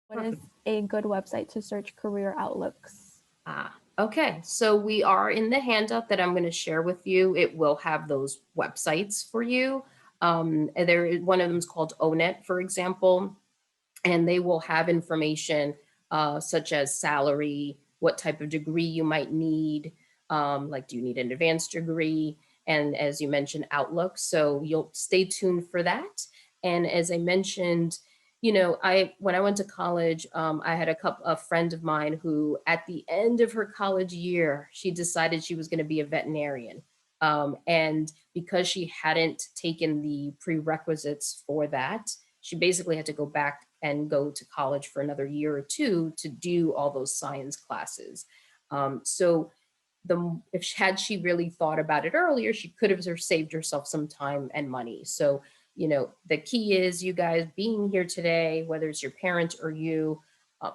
What is a good website to search career outlooks? Okay, so we are in the handout that I'm going to share with you. It will have those websites for you. One of them is called ONET, for example, and they will have information such as salary, what type of degree you might need, like do you need an advanced degree, and as you mentioned, Outlook. So you'll stay tuned for that. And as I mentioned, I when I went to college, I had a friend of mine who, at the end of her college year, she decided she was going to be a veterinarian. And because she hadn't taken the prerequisites for that, she basically had to go back and go to college for another year or two to do all those science classes. So if had she really thought about it earlier, she could have saved herself some time and money. So, the key is you guys being here today, whether it's your parents or you,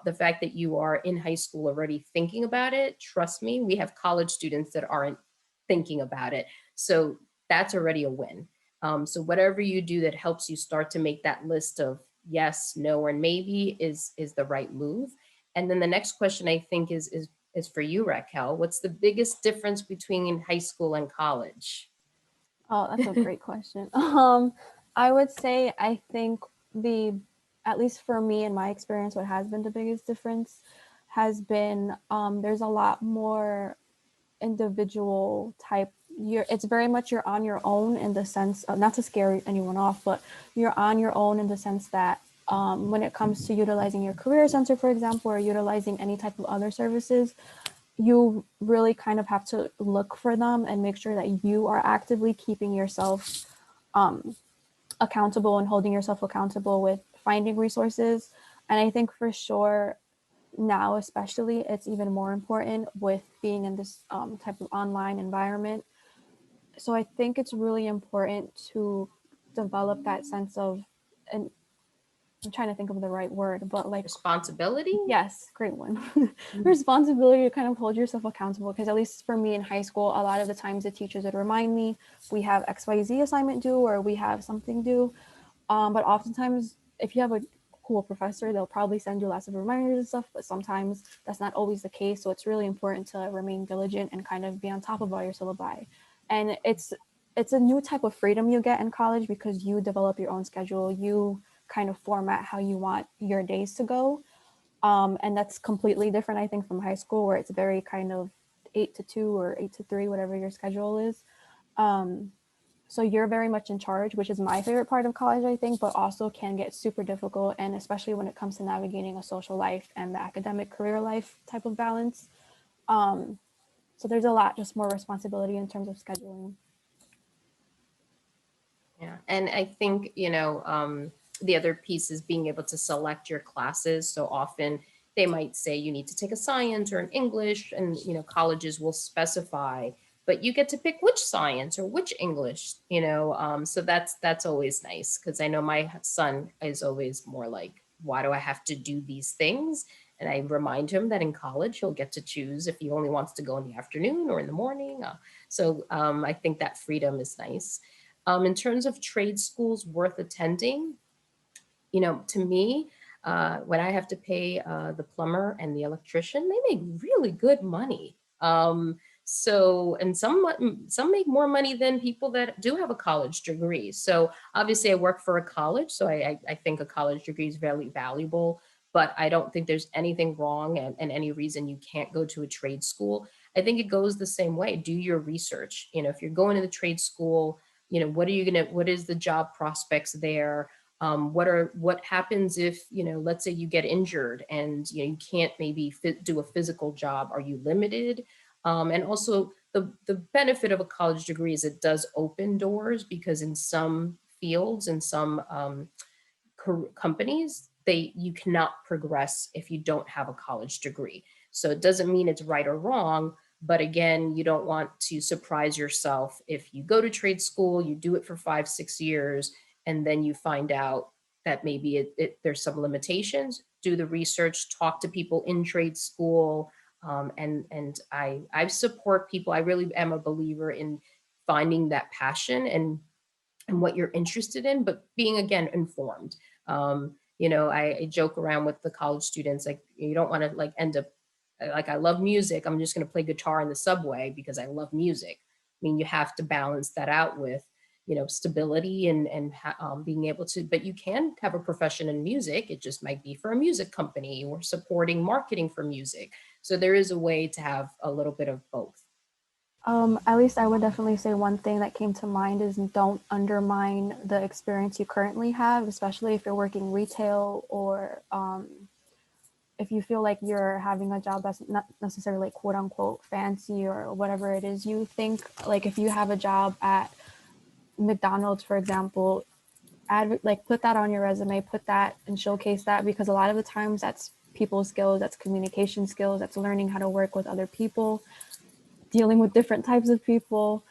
the fact that you are in high school already thinking about it, trust me, we have college students that aren't thinking about it. So that's already a win. So whatever you do that helps you start to make that list of yes, no, and maybe is the right move. And then the next question I think is for you, Raquel. What's the biggest difference between high school and college? Oh, that's a great question. I would say I think the at least for me in my experience, what has been the biggest difference has been there's a lot more individual type. It's very much you're on your own in the sense of, not to scare anyone off, but you're on your own in the sense that when it comes to utilizing your career center, for example, or utilizing any type of other services, you really kind of have to look for them and make sure that you are actively keeping yourself accountable and holding yourself accountable with finding resources. And I think for sure now, especially, it's even more important with being in this type of online environment. So I think it's really important to develop that sense of, and I'm trying to think of the right word, but like, Responsibility? yes, great one. Mhm. Responsibility to kind of hold yourself accountable. Because at least for me in high school, a lot of the times the teachers would remind me we have XYZ assignment due or we have something due. But oftentimes, if you have a cool professor, they'll probably send you lots of reminders and stuff. But sometimes that's not always the case. So it's really important to remain diligent and kind of be on top of all your syllabi. And it's a new type of freedom you get in college because you develop your own schedule. You kind of format how you want your days to go. And that's completely different, I think, from high school, where it's very kind of 8 to 2 or 8 to 3, whatever your schedule is. Um, so you're very much in charge, which is my favorite part of college, I think, but also can get super difficult. And especially when it comes to navigating a social life and the academic career life type of balance. Um, so there's a lot, just more responsibility in terms of scheduling. Yeah. And I think, the other piece is being able to select your classes. So often they might say you need to take a science or an English, and, colleges will specify, but you get to pick which science or which English, so that's always nice because I know my son is always more like, why do I have to do these things? And I remind him that in college he'll get to choose if he only wants to go in the afternoon or in the morning. So I think that freedom is nice. In terms of trade schools worth attending, to me, when I have to pay the plumber and the electrician, they make really good money. And some make more money than people that do have a college degree. So obviously, I work for a college, so I think a college degree is very valuable. But I don't think there's anything wrong and any reason you can't go to a trade school. I think it goes the same way. Do your research. If you're going to the trade school, what is the job prospects there? What happens if, let's say you get injured and you can't maybe do a physical job? Are you limited? And also the benefit of a college degree is it does open doors, because in some fields and some companies, you cannot progress if you don't have a college degree. So it doesn't mean it's right or wrong, but again, you don't want to surprise yourself if you go to trade school, you do it for 5 6 years, and then you find out that maybe there's some limitations. Do the research, talk to people in trade school, and I support people. I really am a believer in finding that passion and what you're interested in, but being again informed. I joke around with the college students, like, you don't want to like end up like, I love music, I'm just going to play guitar in the subway because I love music. I mean, you have to balance that out with, stability and being able to, but you can have a profession in music. It just might be for a music company or supporting marketing for music. So there is a way to have a little bit of both. At least I would definitely say one thing that came to mind is don't undermine the experience you currently have, especially if you're working retail or if you feel like you're having a job that's not necessarily like, quote unquote fancy or whatever it is you think. Like if you have a job at McDonald's, for example, like put that on your resume, put that and showcase that, because a lot of the times that's people skills, that's communication skills, that's learning how to work with other people, dealing with different types of people.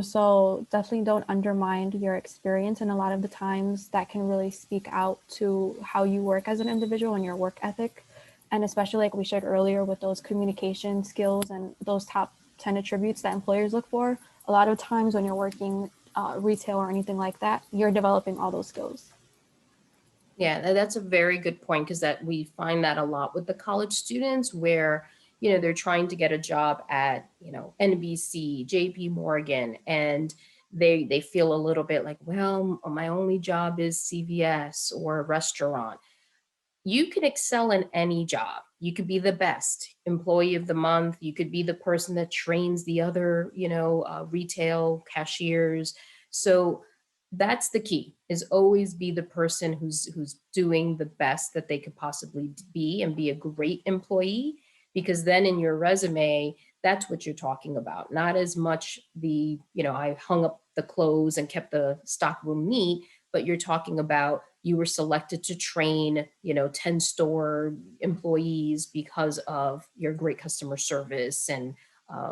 So definitely don't undermine your experience. And a lot of the times that can really speak out to how you work as an individual and your work ethic. And especially like we shared earlier with those communication skills and those top 10 attributes that employers look for, a lot of times when you're working retail or anything like that, you're developing all those skills. Yeah, that's a very good point, because that we find that a lot with the college students where, they're trying to get a job at, NBC, JP Morgan, and they feel a little bit like, well, my only job is CVS or a restaurant. You can excel in any job. You could be the best employee of the month. You could be the person that trains the other, retail cashiers. So that's the key, is always be the person who's doing the best that they could possibly be and be a great employee, because then in your resume, that's what you're talking about. Not as much the, I hung up the clothes and kept the stock room neat, but you're talking about you were selected to train, 10 store employees because of your great customer service and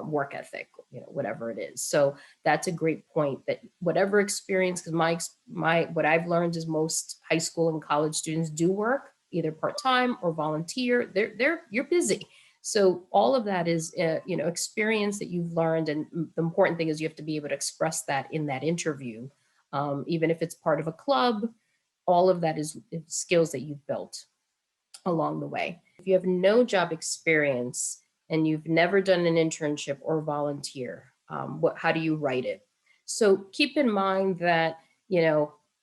work ethic, whatever it is. So that's a great point, that whatever experience, because what I've learned is most high school and college students do work either part-time or volunteer. You're busy. So all of that is, experience that you've learned. And the important thing is you have to be able to express that in that interview, even if it's part of a club. All of that is skills that you've built along the way. If you have no job experience and you've never done an internship or volunteer, how do you write it? So keep in mind that,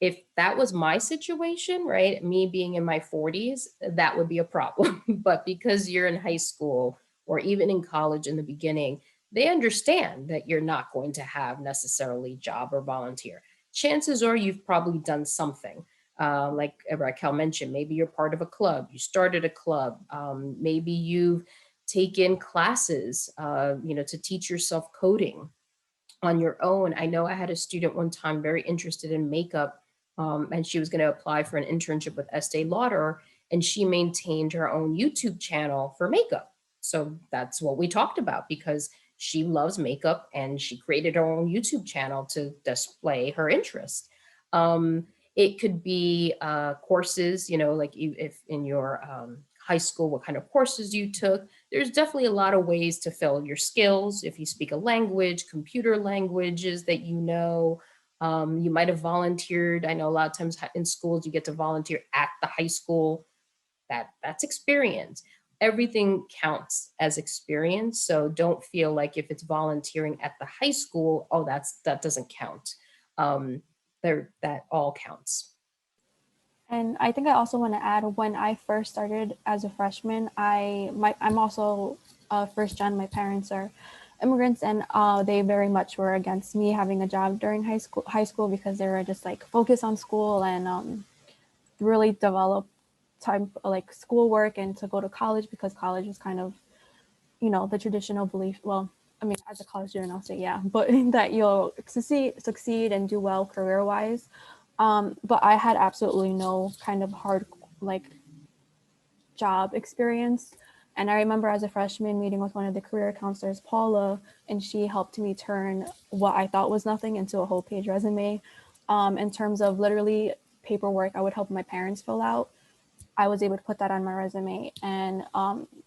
if that was my situation, right, me being in my 40s, that would be a problem. But because you're in high school or even in college in the beginning, they understand that you're not going to have necessarily job or volunteer. Chances are you've probably done something. Like Raquel mentioned, maybe you're part of a club, you started a club, maybe you've taken classes, to teach yourself coding on your own. I know I had a student one time very interested in makeup, and she was going to apply for an internship with Estee Lauder, and she maintained her own YouTube channel for makeup. So that's what we talked about, because she loves makeup and she created her own YouTube channel to display her interest. It could be courses, like if in your high school, what kind of courses you took. There's definitely a lot of ways to fill your skills. If you speak a language, computer languages that you might have volunteered. I know a lot of times in schools you get to volunteer at the high school. That's experience. Everything counts as experience. So don't feel like if it's volunteering at the high school, oh, that doesn't count. That all counts. And I think I also want to add, when I first started as a freshman, I'm also first gen. My parents are immigrants, and they very much were against me having a job during high school because they were just like focus on school and really develop time like schoolwork and to go to college, because college is kind of, the traditional belief. Well, I mean, as a college student, I'll say yeah, but that you'll succeed and do well career wise. But I had absolutely no kind of hard like job experience. And I remember as a freshman meeting with one of the career counselors, Paula, and she helped me turn what I thought was nothing into a whole page resume. In terms of literally paperwork, I would help my parents fill out. I was able to put that on my resume, and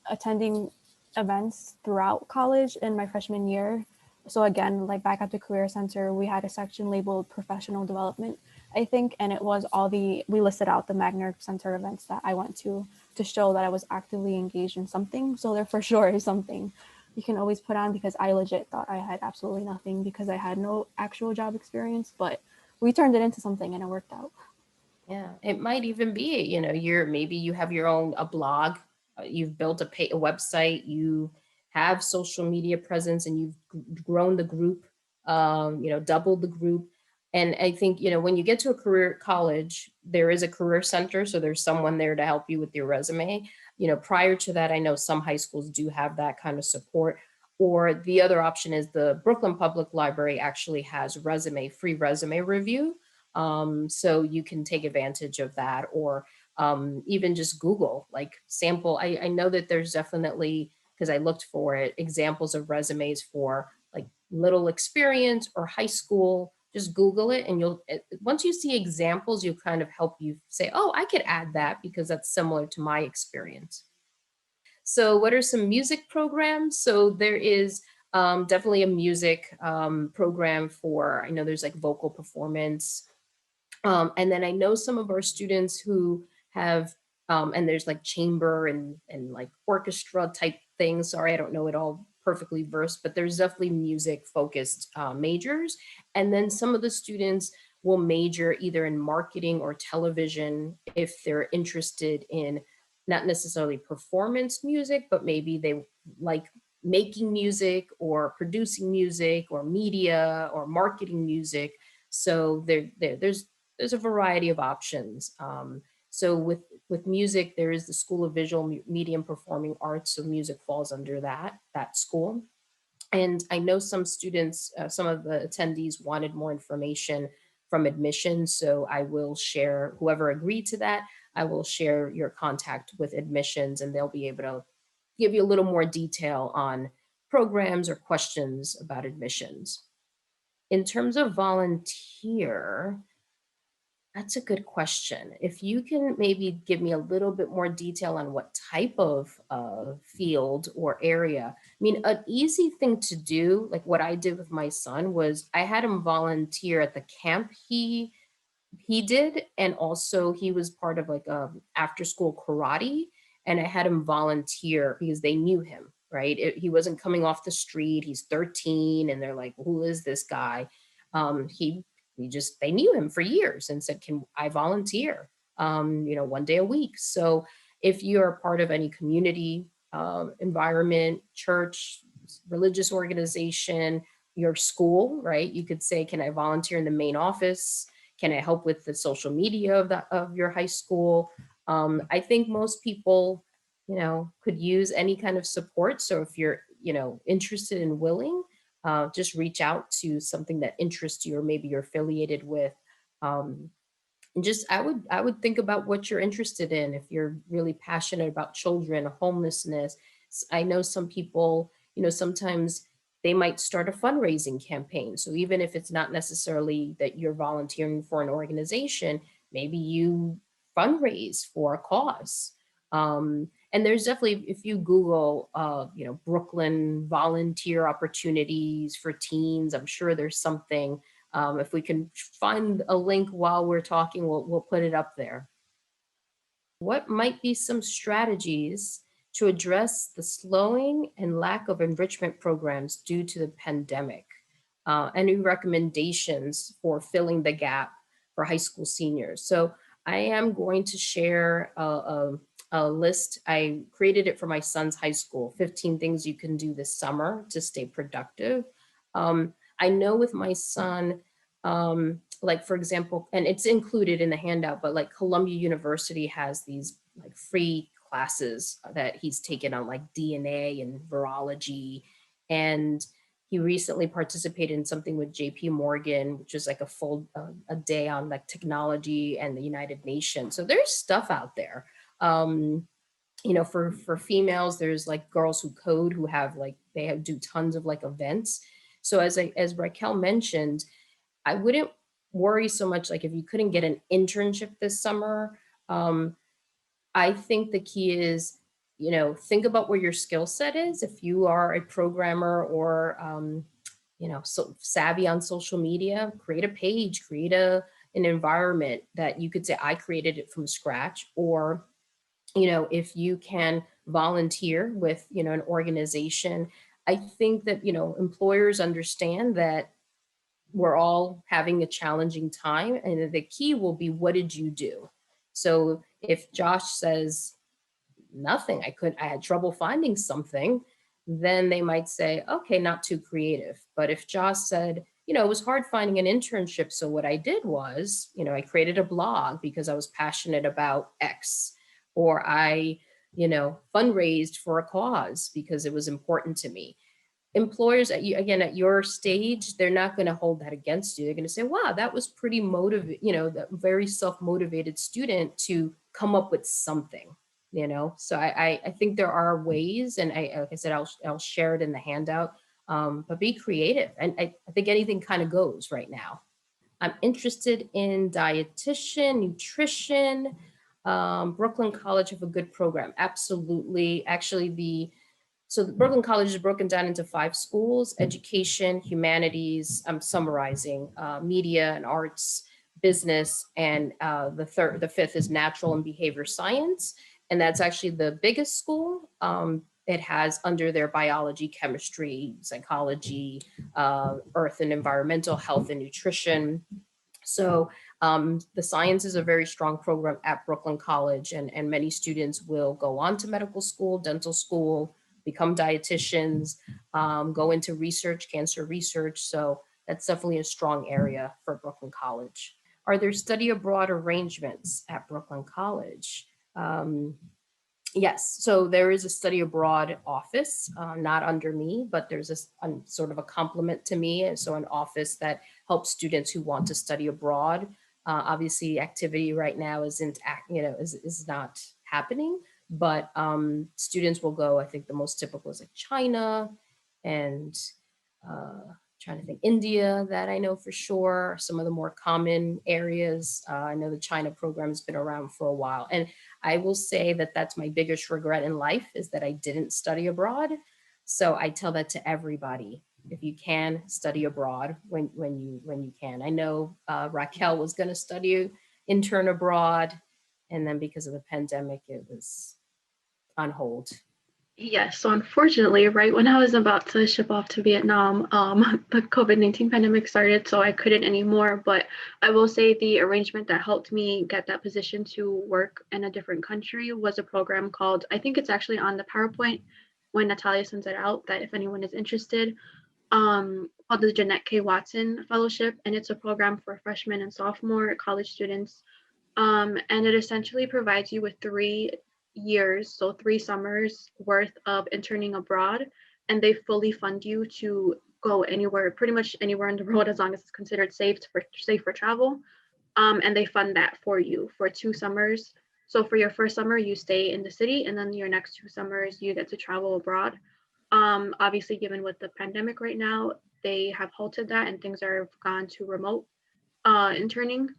attending events throughout college in my freshman year. So again, like back at the career center, we had a section labeled professional development, I think, and it was all the we listed out the Magna Center events that I went to show that I was actively engaged in something. So there for sure is something you can always put on, because I legit thought I had absolutely nothing because I had no actual job experience, but we turned it into something and it worked out. Yeah, it might even be, you're maybe you have your own a blog, you've built a website, you have social media presence, and you've grown the group, doubled the group. And I think, when you get to a career college, there is a career center, so there's someone there to help you with your resume. Prior to that, I know some high schools do have that kind of support. Or the other option is the Brooklyn Public Library actually has free resume review, so you can take advantage of that, or even just Google like sample. I know that there's definitely, because I looked for it, examples of resumes for like little experience or high school. Just Google it, and once you see examples, you'll kind of help you say, oh, I could add that because that's similar to my experience. So, what are some music programs? So, there is definitely a music program for, I know there's like vocal performance, and then I know some of our students who have, and there's like chamber and like orchestra type things. Sorry, I don't know it all perfectly versed, but there's definitely music focused majors. And then some of the students will major either in marketing or television if they're interested in not necessarily performance music, but maybe they like making music or producing music or media or marketing music. So there's a variety of options. So with music, there is the School of Visual Media and Performing Arts, so music falls under that school. And I know some students, some of the attendees wanted more information from admissions, so I will share, whoever agreed to that, I will share your contact with admissions, and they'll be able to give you a little more detail on programs or questions about admissions. In terms of volunteer, that's a good question. If you can maybe give me a little bit more detail on what type of field or area. I mean, an easy thing to do, like what I did with my son, was I had him volunteer at the camp he did, and also he was part of like after school karate, and I had him volunteer because they knew him, right? He wasn't coming off the street. He's 13 and they're like, who is this guy? He just, they knew him for years and said, can I volunteer, 1 day a week? So if you're part of any community environment, church, religious organization, your school, right, you could say, can I volunteer in the main office? Can I help with the social media of your high school? I think most people, could use any kind of support. So if you're, interested and willing, just reach out to something that interests you or maybe you're affiliated with. Um, and just I would think about what you're interested in. If you're really passionate about children, homelessness, I know some people, sometimes they might start a fundraising campaign. So even if it's not necessarily that you're volunteering for an organization, maybe you fundraise for a cause. And there's definitely, if you Google, Brooklyn volunteer opportunities for teens, I'm sure there's something. If we can find a link while we're talking, we'll put it up there. What might be some strategies to address the slowing and lack of enrichment programs due to the pandemic? Any recommendations for filling the gap for high school seniors? So I am going to share a list. I created it for my son's high school, 15 things you can do this summer to stay productive. I know with my son, like for example, and it's included in the handout, but like Columbia University has these like free classes that he's taken on like DNA and virology. And he recently participated in something with JP Morgan, which is like a full a day on like technology and the United Nations. So there's stuff out there. Um, for females, there's like Girls Who Code, who have like do tons of like events. So as Raquel mentioned, I wouldn't worry so much like if you couldn't get an internship this summer. Um, I think the key is, think about where your skill set is. If you are a programmer or, so savvy on social media, create a page, create a an environment that you could say, I created it from scratch, or, you know, if you can volunteer with, you know, an organization. I think that, you know, employers understand that we're all having a challenging time, and the key will be, what did you do? So if Josh says nothing, I had trouble finding something, then they might say, okay, not too creative. But if Josh said, you know, it was hard finding an internship, so what I did was, you know, I created a blog because I was passionate about X, or I, you know, fundraised for a cause because it was important to me. Employers at you, again, at your stage, they're not going to hold that against you. They're going to say, wow, that was pretty motivated, you know, that very self-motivated student to come up with something, you know. So I think there are ways, and like I said, I'll share it in the handout. But be creative, and I think anything kind of goes right now. I'm interested in dietitian, nutrition. Brooklyn College have a good program, absolutely. Actually, the Brooklyn College is broken down into 5 schools: education, humanities, I'm summarizing, media and arts, business, and the fifth is natural and behavior science. And that's actually the biggest school. It has under their biology, chemistry, psychology, earth and environmental, health and nutrition. So the science is a very strong program at Brooklyn College, and many students will go on to medical school, dental school, become dietitians, go into research, cancer research. So that's definitely a strong area for Brooklyn College. Are there study abroad arrangements at Brooklyn College? Um, Yes, so there is a study abroad office, not under me, but there's a sort of a complement to me. And so an office that helps students who want to study abroad. Obviously, activity right now is not happening, but students will go. I think the most typical is like China, and trying to think, India, that I know for sure. Some of the more common areas. I know the China program has been around for a while, and I will say that that's my biggest regret in life, is that I didn't study abroad. So I tell that to everybody. If you can, study abroad when you can. I know Raquel was going to study intern abroad, and then because of the pandemic, it was on hold. Yes, so unfortunately, right when I was about to ship off to Vietnam, the COVID-19 pandemic started, so I couldn't anymore. But I will say the arrangement that helped me get that position to work in a different country was a program called, I think it's actually on the PowerPoint when Natalia sends it out, that if anyone is interested, called the Jeanette K. Watson Fellowship, and it's a program for freshmen and sophomore college students, and it essentially provides you with 3 years, so 3 summers worth of interning abroad, and they fully fund you to go anywhere, pretty much anywhere in the world, as long as it's considered safe for travel. And they fund that for you for 2 summers. So for your first summer, you stay in the city, and then your next 2 summers, you get to travel abroad. Obviously, given with the pandemic right now, they have halted that, and things are gone to remote interning.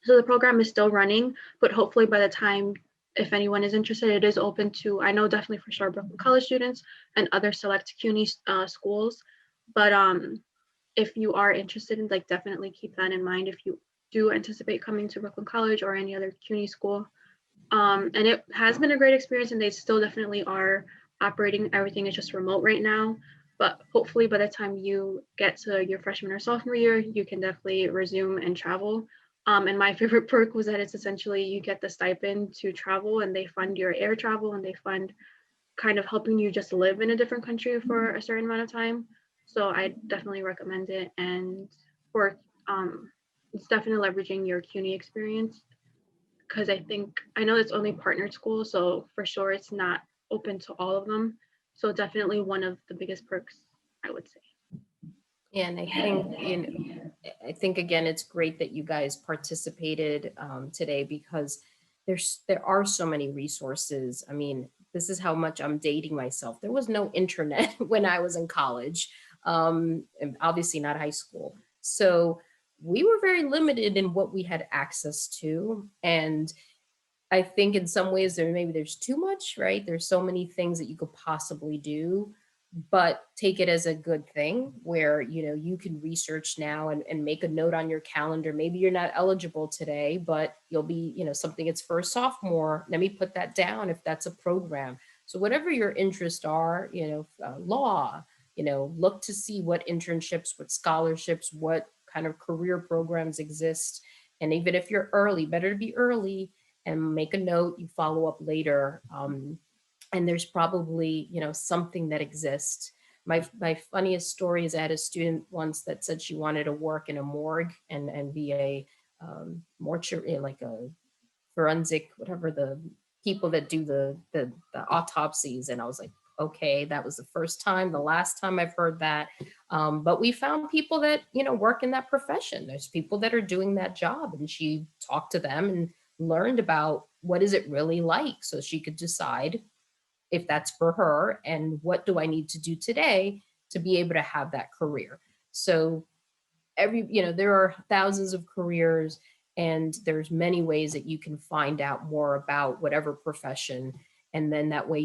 So the program is still running, but hopefully by the time, if anyone is interested, it is open to, I know definitely for sure, Brooklyn College students and other select CUNY schools. But if you are interested in, like, definitely keep that in mind if you do anticipate coming to Brooklyn College or any other CUNY school. And it has been a great experience, and they still definitely are operating. Everything is just remote right now. But hopefully by the time you get to your freshman or sophomore year, you can definitely resume and travel. And my favorite perk was that it's essentially you get the stipend to travel, and they fund your air travel, and they fund kind of helping you just live in a different country for a certain amount of time. So I definitely recommend it. And for it's definitely leveraging your CUNY experience, because I know it's only partnered schools, so for sure it's not open to all of them. So definitely one of the biggest perks, I would say. And I think, you know, I think again, it's great that you guys participated today, because there are so many resources. I mean, this is how much I'm dating myself. There was no internet when I was in college, and obviously not high school. So we were very limited in what we had access to. And I think in some ways there's too much, right? There's so many things that you could possibly do. but take it as a good thing where, you can research now and make a note on your calendar. Maybe you're not eligible today, but you'll be, something it's for a sophomore. Let me put that down if that's a program. So whatever your interests are, law, look to see what internships, what scholarships, what kind of career programs exist. And even if you're early, better to be early and make a note, you follow up later. And there's probably, something that exists. My funniest story is I had a student once that said she wanted to work in a morgue and be a mortuary, like a forensic, whatever, the people that do the autopsies. And I was like, okay, that was the first time, the last time I've heard that. But we found people that, work in that profession. There's people that are doing that job, and she talked to them and learned about what is it really like, so she could decide if that's for her and what do I need to do today to be able to have that career. So there are thousands of careers, and there's many ways that you can find out more about whatever profession. And then that way,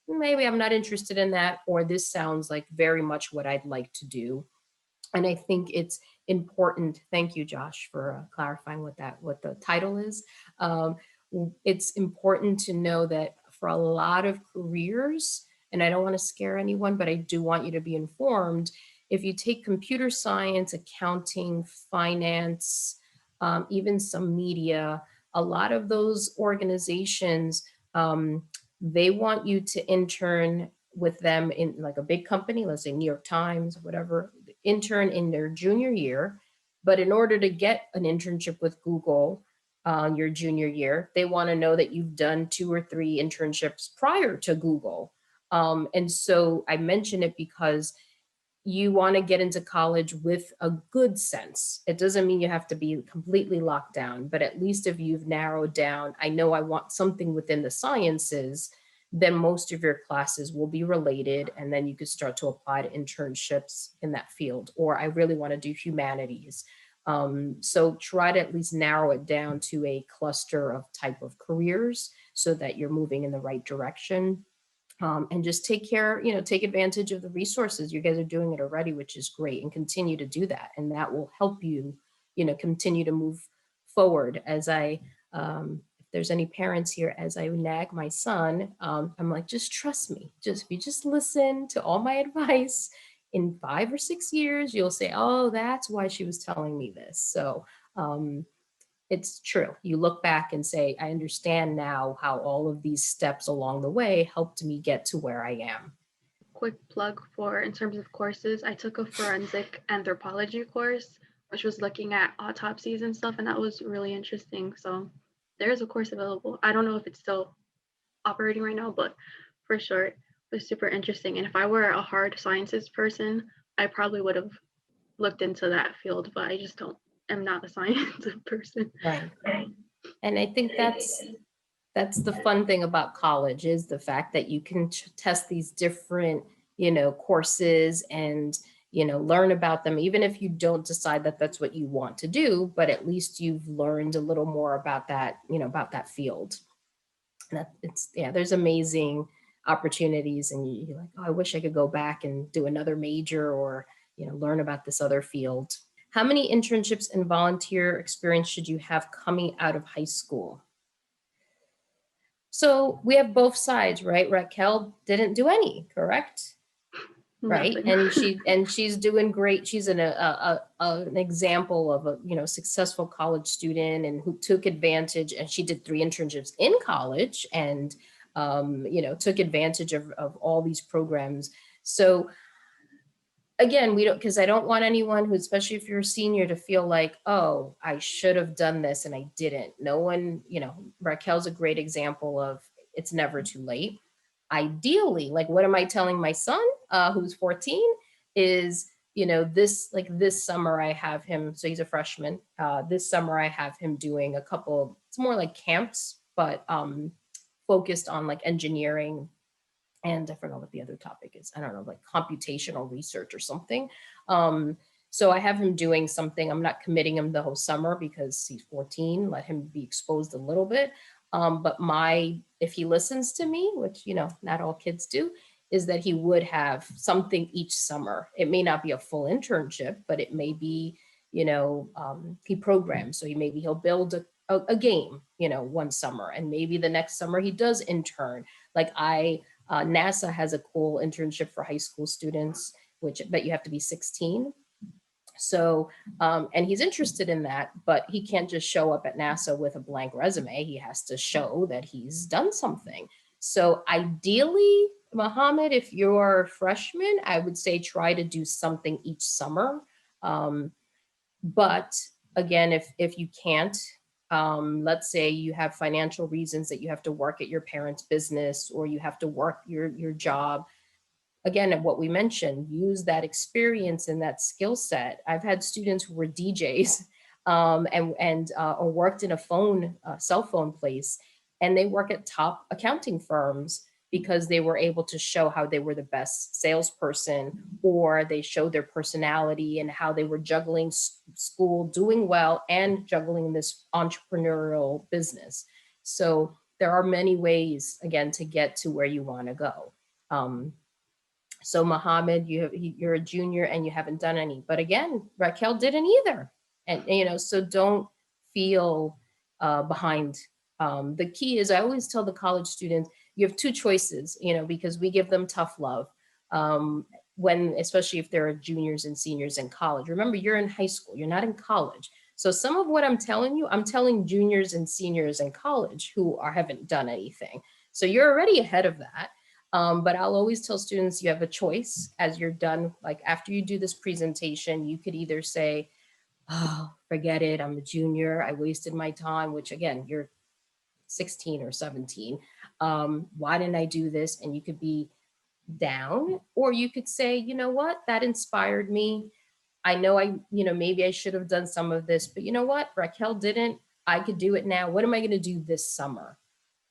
maybe I'm not interested in that, or this sounds like very much what I'd like to do. And I think it's important. Thank you, Josh, for clarifying what the title is. It's important to know that for a lot of careers, and I don't want to scare anyone, but I do want you to be informed. If you take computer science, accounting, finance, even some media, a lot of those organizations, they want you to intern with them in like a big company, let's say New York Times, whatever, intern in their junior year. But in order to get an internship with Google your junior year, they want to know that you've done 2 or 3 internships prior to Google. And so I mention it because you want to get into college with a good sense. It doesn't mean you have to be completely locked down, but at least if you've narrowed down, I know I want something within the sciences, then most of your classes will be related. And then you could start to apply to internships in that field. Or I really want to do humanities. So try to at least narrow it down to a cluster of type of careers so that you're moving in the right direction. And just take advantage of the resources. You guys are doing it already, which is great, and continue to do that. And that will help you, continue to move forward. If there's any parents here, as I nag my son, I'm like, just trust me. If you just listen to all my advice, in 5 or 6 years, you'll say, oh, that's why she was telling me this. So, it's true. You look back and say, I understand now how all of these steps along the way helped me get to where I am. Quick plug for, in terms of courses, I took a forensic anthropology course, which was looking at autopsies and stuff, and that was really interesting. So there's a course available. I don't know if it's still operating right now, but for sure, it was super interesting. And if I were a hard sciences person, I probably would have looked into that field, but I just am not a science person. Right. And I think that's the fun thing about college, is the fact that you can test these different, courses and, learn about them, even if you don't decide that that's what you want to do, but at least you've learned a little more about that, about that field. And there's amazing opportunities, and you're like, oh, I wish I could go back and do another major or, learn about this other field. How many internships and volunteer experience should you have coming out of high school? So we have both sides, right? Raquel didn't do any, correct? Right. Nothing. And she's doing great. She's an example of a, successful college student, and who took advantage, and she did 3 internships in college and, took advantage of all these programs. So again, because I don't want anyone who, especially if you're a senior, to feel like, oh, I should have done this and I didn't. No one, Raquel's a great example of it's never too late. Ideally, like, what am I telling my son, who's 14, is, this summer I have him, so he's a freshman. This summer I have him doing a couple, it's more like camps, but focused on like engineering, and I forgot what the other topic is. I don't know, like computational research or something. So I have him doing something. I'm not committing him the whole summer because he's 14, let him be exposed a little bit. But if he listens to me, which, not all kids do, is that he would have something each summer. It may not be a full internship, but it may be, he programs. So he'll build a game, one summer, and maybe the next summer he does intern. Like NASA has a cool internship for high school students, but you have to be 16. So, and he's interested in that, but he can't just show up at NASA with a blank resume. He has to show that he's done something. So ideally, Mohammed, if you're a freshman, I would say try to do something each summer. But again, if you can't, let's say you have financial reasons that you have to work at your parents' business or you have to work your job, again, what we mentioned, use that experience and that skill set. I've had students who were DJs or worked in a cell phone place, and they work at top accounting firms because they were able to show how they were the best salesperson, or they showed their personality and how they were juggling school, doing well, and juggling this entrepreneurial business. So there are many ways, again, to get to where you want to go. So Mohammed, you're a junior and you haven't done any. But again, Raquel didn't either. And, so don't feel behind. The key is I always tell the college students, you have two choices, because we give them tough love. Especially if they're juniors and seniors in college. Remember, you're in high school, you're not in college. So some of what I'm telling you, I'm telling juniors and seniors in college who haven't done anything. So you're already ahead of that. But I'll always tell students you have a choice as you're done. Like after you do this presentation, you could either say, oh, forget it, I'm a junior, I wasted my time, which again, you're 16 or 17. Why didn't I do this? And you could be down, or you could say, you know what, that inspired me. I know maybe I should have done some of this, but you know what, Raquel didn't, I could do it now. What am I going to do this summer?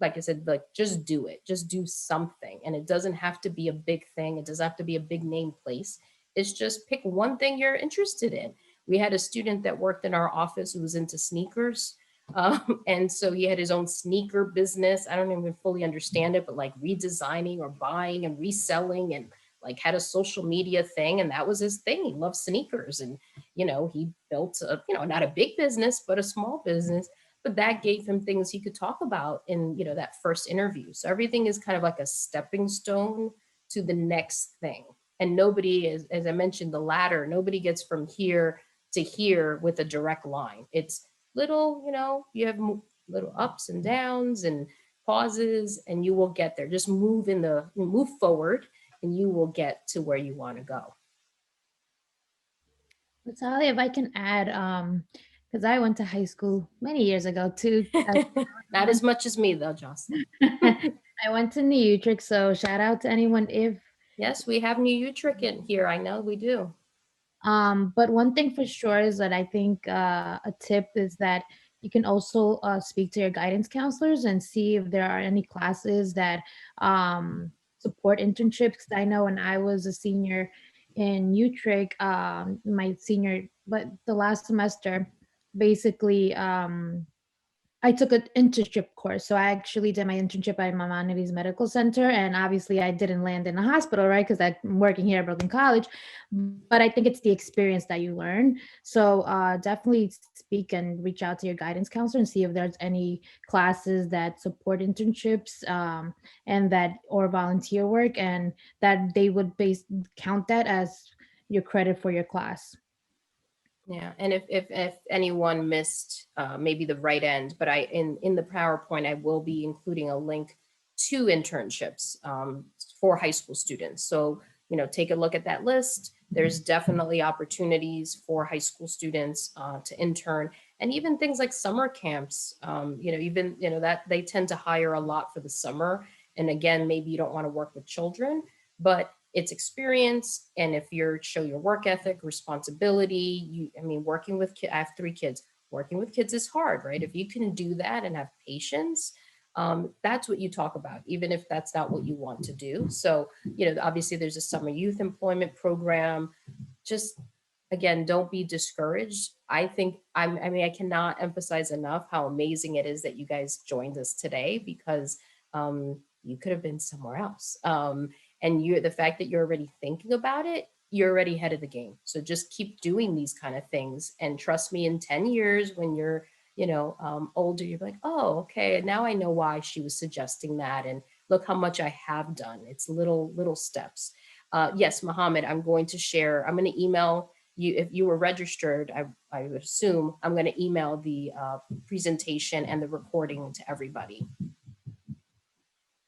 Like I said, like just do it, just do something. And it doesn't have to be a big thing. It doesn't have to be a big name place. It's just pick one thing you're interested in. We had a student that worked in our office who was into sneakers. And so he had his own sneaker business. I don't even fully understand it, but like redesigning or buying and reselling, and like had a social media thing. And that was his thing. He loved sneakers. And, he built not a big business, but a small business. But that gave him things he could talk about in, that first interview. So everything is kind of like a stepping stone to the next thing. And nobody is, as I mentioned, the ladder, nobody gets from here to here with a direct line. It's little, you have little ups and downs and pauses, and you will get there. Just move forward, and you will get to where you want to go. Natalia, if I can add, because I went to high school many years ago too. Not as much as me though, Jocelyn. I went to New Utrecht, so shout out to anyone if. Yes, we have New Utrecht in here. I know we do. But one thing for sure is that I think a tip is that you can also speak to your guidance counselors and see if there are any classes that support internships. Because I know when I was a senior in Utrecht, but the last semester, basically, I took an internship course. So I actually did my internship at Maimonides Medical Center. And obviously I didn't land in a hospital, right? Because I'm working here at Brooklyn College. But I think it's the experience that you learn. So definitely speak and reach out to your guidance counselor and see if there's any classes that support internships or volunteer work, and that they would count that as your credit for your class. Yeah, and if anyone missed maybe the right end, but in the PowerPoint I will be including a link to internships for high school students. So take a look at that list. There's definitely opportunities for high school students to intern, and even things like summer camps. That they tend to hire a lot for the summer. And again, maybe you don't want to work with children, but it's experience. And if you show your work ethic, responsibility, working with kids, I have 3 kids, working with kids is hard, right? If you can do that and have patience, that's what you talk about, even if that's not what you want to do. So, obviously there's a summer youth employment program. Just, again, don't be discouraged. I cannot emphasize enough how amazing it is that you guys joined us today, because you could have been somewhere else. And the fact that you're already thinking about it, you're already ahead of the game. So just keep doing these kind of things. And trust me, in 10 years, when you're, older, you're like, oh, okay, now I know why she was suggesting that. And look how much I have done. It's little steps. Yes, Mohammed, I'm going to email you. If you were registered, I would assume I'm going to email the presentation and the recording to everybody.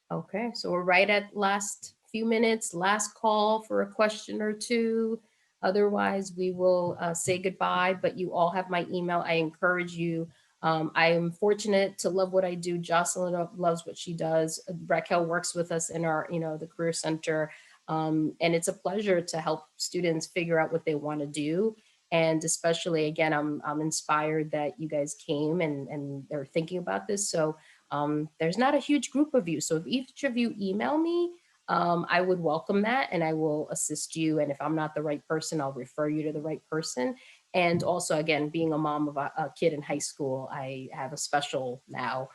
Okay, so we're right at last few minutes, last call for a question or two. Otherwise, we will say goodbye, but you all have my email. I encourage you. I am fortunate to love what I do. Jocelyn loves what she does. Raquel works with us in our, the Career Center. And it's a pleasure to help students figure out what they want to do. And especially, again, I'm inspired that you guys came and they're thinking about this. So there's not a huge group of you. So if each of you email me, I would welcome that and I will assist you. And if I'm not the right person, I'll refer you to the right person. And also, again, being a mom of a kid in high school, I have a special now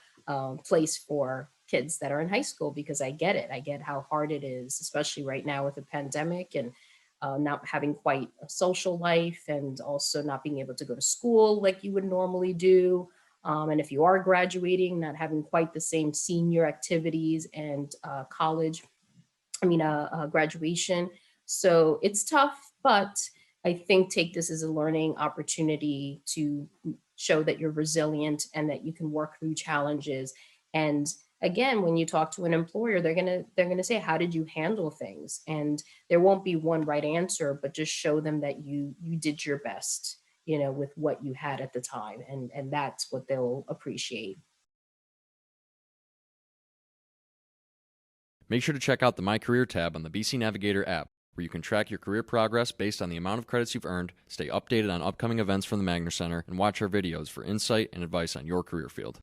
place for kids that are in high school because I get it. I get how hard it is, especially right now with the pandemic and not having quite a social life and also not being able to go to school like you would normally do. And if you are graduating, not having quite the same senior activities and graduation. So it's tough, but I think take this as a learning opportunity to show that you're resilient and that you can work through challenges. And again, when you talk to an employer, they're gonna say, how did you handle things? And there won't be one right answer, but just show them that you did your best, with what you had at the time. And that's what they'll appreciate. Make sure to check out the My Career tab on the BC Navigator app, where you can track your career progress based on the amount of credits you've earned, stay updated on upcoming events from the Magner Center, and watch our videos for insight and advice on your career field.